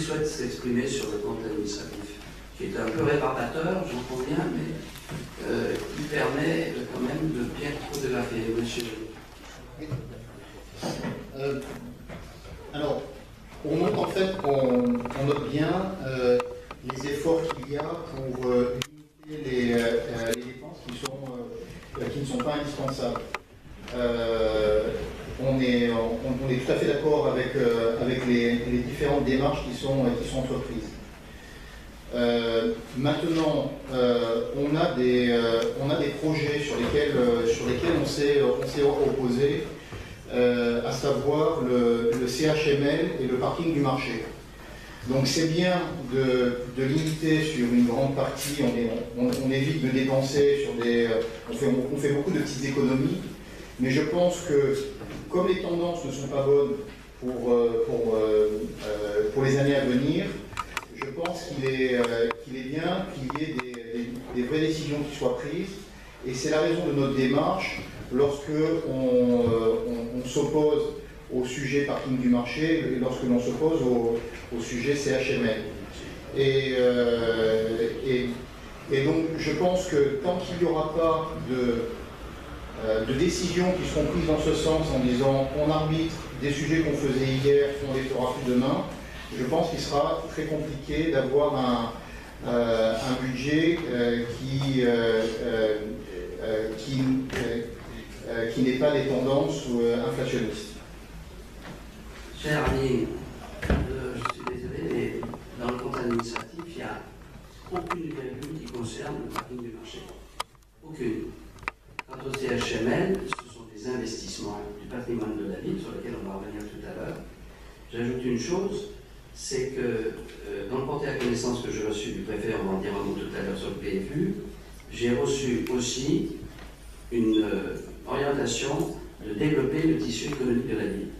souhaite s'exprimer sur le compte administratif, qui est un peu rébarbateur, j'entends bien, mais qui permet quand même de bien photographier. Monsieur. Alors, on note en fait, on note bien les efforts qu'il y a pour limiter les dépenses qui ne sont pas indispensables. On est tout à fait d'accord avec les différentes démarches qui sont entreprises. Maintenant, on a des projets sur lesquels on s'est opposé, à savoir le CHML et le parking du marché. Donc c'est bien de limiter sur une grande partie, on évite de dépenser sur on fait beaucoup de petites économies, mais je pense que comme les tendances ne sont pas bonnes pour les années à venir, je pense qu'il est bien qu'il y ait des vraies décisions qui soient prises, et c'est la raison de notre démarche lorsque on s'oppose au sujet parking du marché et lorsque l'on s'oppose au sujet CHML. Et donc je pense que tant qu'il n'y aura pas de décisions qui seront prises dans ce sens en disant on arbitre des sujets qu'on faisait hier, on ne les fera plus demain, je pense qu'il sera très compliqué d'avoir un budget qui n'est pas des tendances inflationnistes. Cher ami, je suis désolé, mais dans le compte administratif, il n'y a aucune virgule qui concerne le parking du marché. Aucune. Quant au CHML, ce sont des investissements du patrimoine de la ville sur lesquels on va revenir tout à l'heure. J'ajoute une chose, c'est que dans le porté à connaissance que j'ai reçu du préfet, on va en dire un mot tout à l'heure sur le PFU, j'ai reçu aussi une orientation de développer le tissu économique de la ville.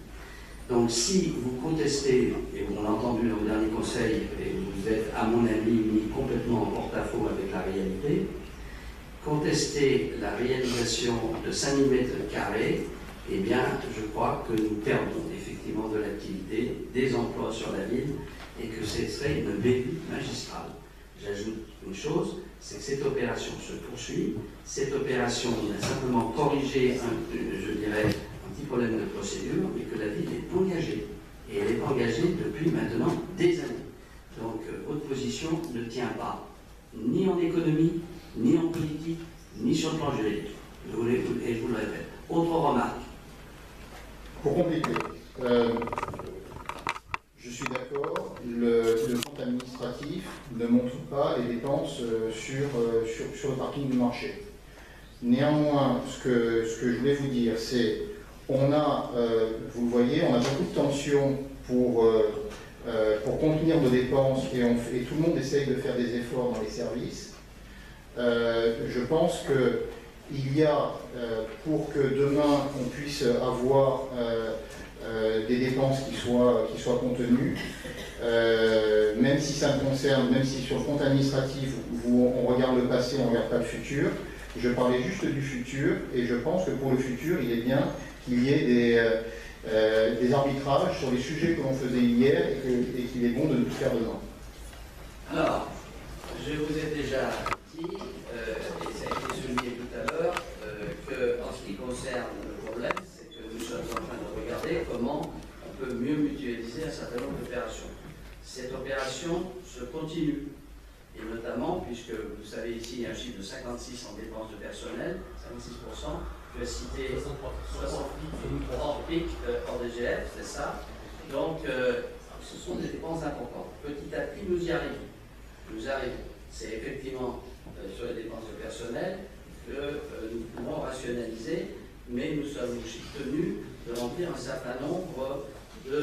Donc si vous contestez, et on l'a entendu dans le dernier conseil, et vous êtes à mon avis mis complètement en porte-à-faux avec la réalité, contester la réalisation de 5000 m², eh bien je crois que nous perdons effectivement de l'activité, des emplois sur la ville, et que ce serait une bévue magistrale. J'ajoute une chose, c'est que cette opération se poursuit. Cette opération a simplement corrigé, je dirais, un petit problème de procédure, mais que la ville est engagée. Et elle est engagée depuis maintenant des années. Donc votre position ne tient pas, ni en économie, ni en politique, ni sur le plan juridique. Et je vous le répète. Autre remarque. Pour compléter, je suis d'accord, le compte administratif ne montre pas les dépenses sur le parking du marché. Néanmoins, ce que je voulais vous dire, c'est on a, vous le voyez, on a beaucoup de tensions pour contenir nos dépenses et tout le monde essaye de faire des efforts dans les services. Je pense qu'il y a, pour que demain on puisse avoir des dépenses qui soient contenues, même si ça me concerne, même si sur le compte administratif on regarde le passé, on ne regarde pas le futur, je parlais juste du futur, et je pense que pour le futur il est bien qu'il y ait des arbitrages sur les sujets que l'on faisait hier et qu'il est bon de nous faire demain. Alors, je vous ai déjà dit, et ça a été souligné tout à l'heure, qu'en ce qui concerne le problème, c'est que nous sommes en train de regarder comment on peut mieux mutualiser un certain nombre d'opérations. Cette opération se continue, et notamment, puisque vous savez ici, il y a un chiffre de 56 en dépenses de personnel, 56%, je vais citer 60 hors PIC, hors DGF, c'est ça. Donc, ce sont des dépenses importantes. Petit à petit, nous y arrivons. Nous arrivons. C'est effectivement sur les dépenses de personnel que nous pouvons rationaliser, mais nous sommes aussi tenus de remplir un certain nombre de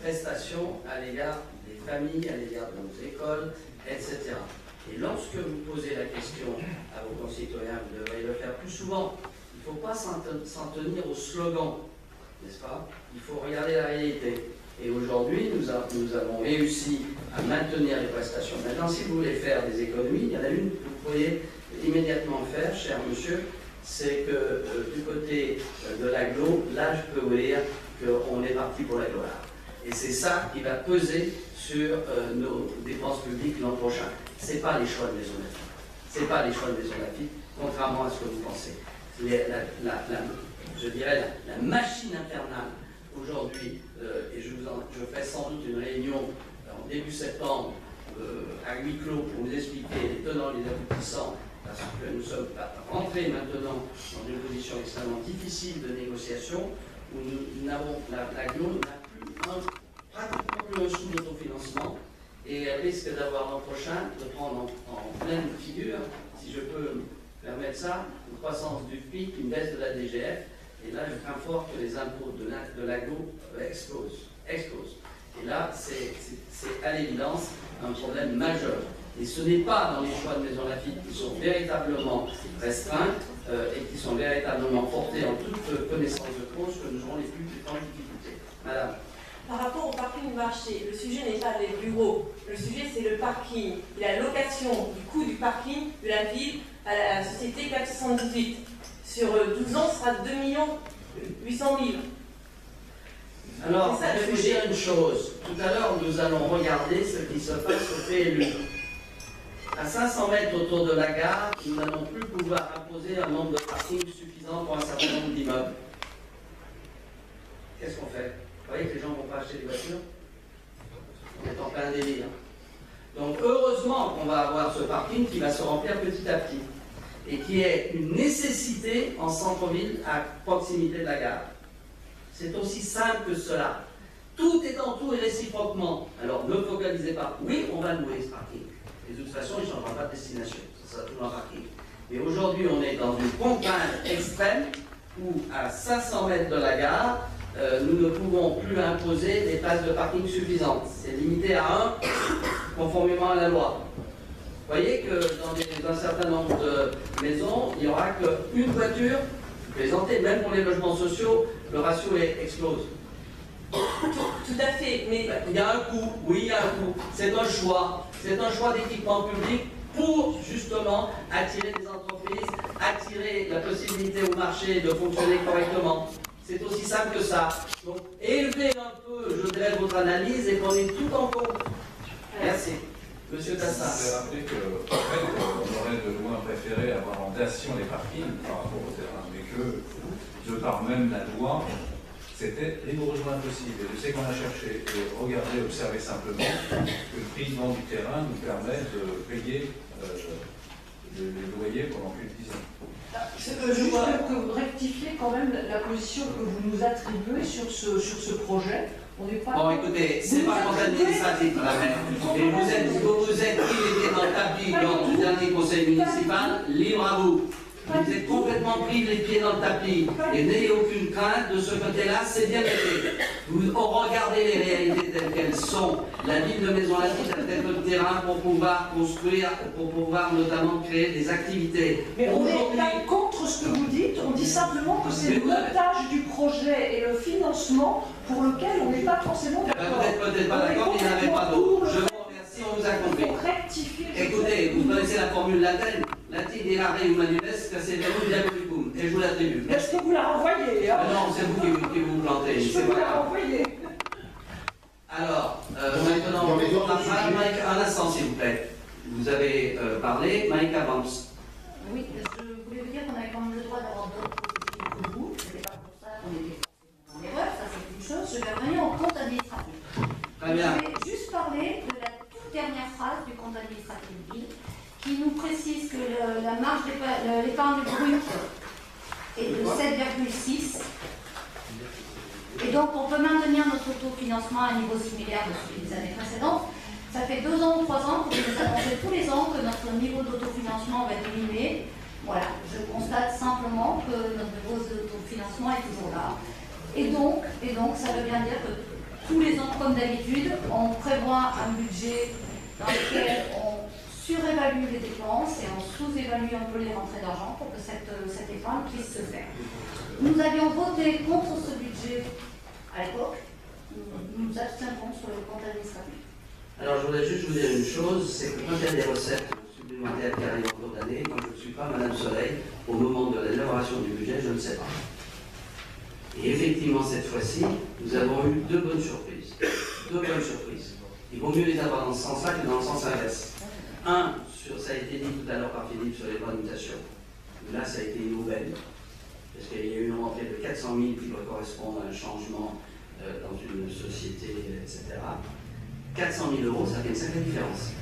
prestations à l'égard des familles, à l'égard de nos écoles, etc. Et lorsque vous posez la question à vos concitoyens, vous devriez le faire plus souvent. Il ne faut pas s'en tenir au slogan, n'est-ce pas? Il faut regarder la réalité. Et aujourd'hui, nous avons réussi à maintenir les prestations. Maintenant, si vous voulez faire des économies, il y en a une que vous pourriez immédiatement faire, cher monsieur, c'est que du côté de l'agglo, là, je peux vous dire qu'on est parti pour la gloire. Et c'est ça qui va peser sur nos dépenses publiques l'an prochain. Ce n'est pas les choix de Maison Lafitte. Ce n'est pas les choix de Maison Lafitte, contrairement à ce que vous pensez. Je dirais la machine infernale aujourd'hui, et je ferai sans doute une réunion en début septembre à huis clos pour vous expliquer les tenants et les aboutissants, parce que nous sommes rentrés maintenant dans une position extrêmement difficile de négociation où l'aglo n'a plus pratiquement plus un sou d'autofinancement et elle risque d'avoir l'an prochain de prendre en pleine figure, si je peux me permettre ça, une croissance du PIB, une baisse de la DGF. Et là, je crains fort que les impôts de l'aglo explosent. Et là, c'est à l'évidence un problème majeur. Et ce n'est pas dans les choix de Maison Lafitte qui sont véritablement restreints et qui sont véritablement portés en toute connaissance de cause que nous aurons les plus grandes difficultés. Madame. Par rapport au parking du marché, le sujet n'est pas les bureaux, le sujet c'est le parking, la location du coût du parking de la ville à la société 478. Sur 12 ans, ce sera 2 800 000. Alors, je vais vous dire une chose. Tout à l'heure, nous allons regarder ce qui se passe au PLU. À 500 mètres autour de la gare, nous n'allons plus pouvoir imposer un nombre de parkings suffisant pour un certain nombre d'immeubles. Qu'est-ce qu'on fait? Vous voyez que les gens ne vont pas acheter des voitures? On est en plein délire. Donc, heureusement qu'on va avoir ce parking qui va se remplir petit à petit et qui est une nécessité en centre-ville à proximité de la gare. C'est aussi simple que cela. Tout est en tout et réciproquement. Alors ne focalisez pas. Oui, on va louer ce parking. Et de toute façon, il ne changera pas de destination. Ça sera toujours un parking. Mais aujourd'hui, on est dans une contrainte extrême où, à 500 mètres de la gare, nous ne pouvons plus imposer des places de parking suffisantes. C'est limité à 1, conformément à la loi. Vous voyez que dans un certain nombre de maisons, il n'y aura qu'une voiture. Plaisantez, même pour les logements sociaux, le ratio explose. Tout à fait, mais... Il y a un coût, oui, il y a un coût. C'est un choix. C'est un choix d'équipement public pour, justement, attirer des entreprises, attirer la possibilité au marché de fonctionner correctement. C'est aussi simple que ça. Donc, élevez un peu, je dirais, votre analyse et prenez tout en compte. Merci. Monsieur Tassin. Je vais rappeler qu'en fait, on aurait de loin préféré avoir en dation les parkings par rapport au terrain, mais que, de par même la loi, c'était rigoureusement impossible. Et je sais qu'on a cherché et regardé, observé simplement que le prix de vente du terrain nous permet de payer les loyers pendant plus de 10 ans. Juste que vous rectifiez quand même la position que vous nous attribuez sur ce projet. On n'est pas... Bon, écoutez, c'est pas compte administratif, la mère. Et vous êtes pris les pieds dans le tapis lors du dernier conseil municipal, libre à vous. Vous êtes complètement pris les pieds dans le tapis. Et n'ayez aucune crainte de ce côté-là, c'est bien été. Vous regardez les réalités telles qu'elles sont. La ville de Maison Lafitte a peut-être le terrain pour pouvoir construire, pour pouvoir notamment créer des activités. Mais on n'est pas contre ce que vous dites, on dit simplement que c'est le montage du projet et le financement pour lequel on n'est pas forcément d'accord. Vous n'êtes peut-être pas d'accord, mais il n'y en avait pas d'autre. Je vous remercie, on vous a compris. Écoutez, vous connaissez la formule latine, errare humanibus, caseverum diabolicum, et je vous l'attribue. Est-ce que vous la renvoyez hein? Non, c'est vous qui vous plantez. Je peux vous la renvoyer. Alors, maintenant, on la phrase, Mike, un instant s'il vous plaît. Vous avez parlé, Mike avance. Oui, je voulais vous dire qu'on avait quand même le droit d'avoir d'autres propositions que vous. Ce n'était pas pour ça qu'on était forcément en erreur, ça c'est une chose. Je vais revenir au compte administratif. Très bien. Je vais juste parler de la toute dernière phrase du compte administratif ville qui nous précise que la marge l'épargne brute est de 7,6. Et donc on peut maintenir notre autofinancement à un niveau similaire de celui des années précédentes. Ça fait 2 ans ou 3 ans que nous annonçons tous les ans que notre niveau d'autofinancement va diminuer. Voilà, je constate simplement que notre niveau d'autofinancement est toujours là. Et donc, ça veut bien dire que tous les ans, comme d'habitude, on prévoit un budget dans lequel on surévalue les dépenses et on sous-évalue un peu les rentrées d'argent pour que cette épargne puisse se faire. Nous avions voté contre ce budget à l'époque. Nous nous abstiendrons sur le compte administratif. Alors, je voudrais juste vous dire une chose, c'est que quand il y a des recettes supplémentaires qui arrivent en cours d'année, moi je ne suis pas Madame Soleil, au moment de l'élaboration du budget, je ne sais pas. Et effectivement, cette fois-ci, nous avons eu 2 bonnes surprises. 2 bonnes surprises. Il vaut mieux les avoir dans ce sens-là que dans le sens inverse. Un, ça a été dit tout à l'heure par Philippe sur les droits de mutation. Là, ça a été une aubaine, parce qu'il y a eu une rentrée de 400 000 qui doit correspondre à un changement dans une société, etc. 400 000 euros, ça fait une sacrée différence.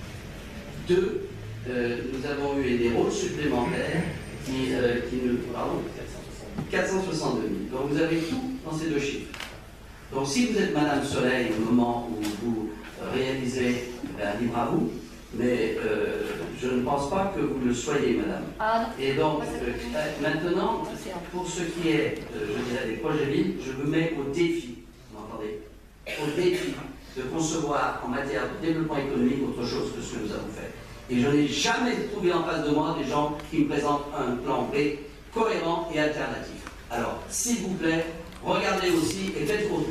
Deux, nous avons eu des rôles supplémentaires qui nous... Pardon, 462 000. Donc vous avez tout dans ces deux chiffres. Donc si vous êtes Madame Soleil au moment où vous réalisez, libre à vous, mais je ne pense pas que vous le soyez, Madame. Et donc, maintenant, pour ce qui est, je dirais, des projets villes, je me mets au défi, vous m'entendez, au défi de concevoir en matière de développement économique autre chose que ce que nous avons fait. Et je n'ai jamais trouvé en face de moi des gens qui me présentent un plan B cohérent et alternatif. Alors, s'il vous plaît, regardez aussi et faites vos